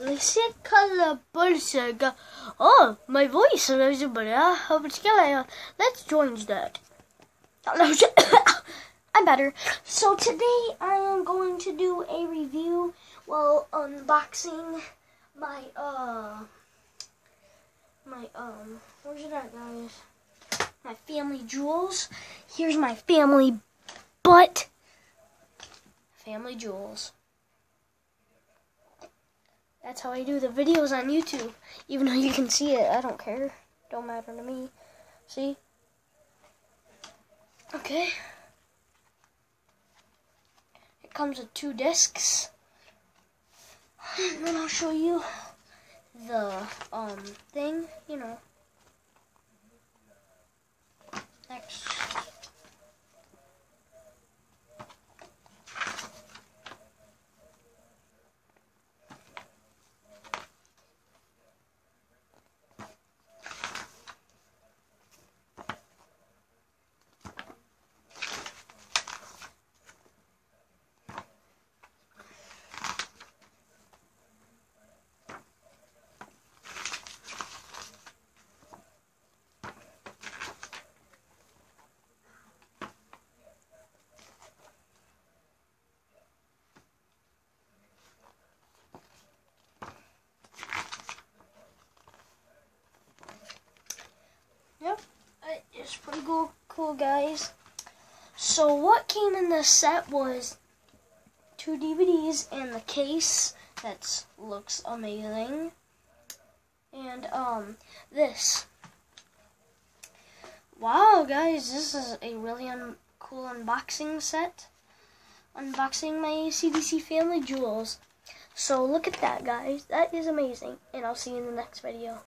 really sick color bullshit. Oh, my voice is let's change that. I'm better. So today I am going to do a review, unboxing my where's it at, guys? My family jewels. Here's my family jewels. That's how I do the videos on YouTube. Even though you can see it, I don't care. Don't matter to me. See? Okay. It comes with 2 discs. And then I'll show you the thing, Next. Yep, it's pretty cool, guys. So what came in this set was 2 DVDs and the case that looks amazing, and this. Wow, guys, this is a really cool unboxing set. Unboxing my acdc family jewels. So look at that, guys. That is amazing, and I'll see you in the next video.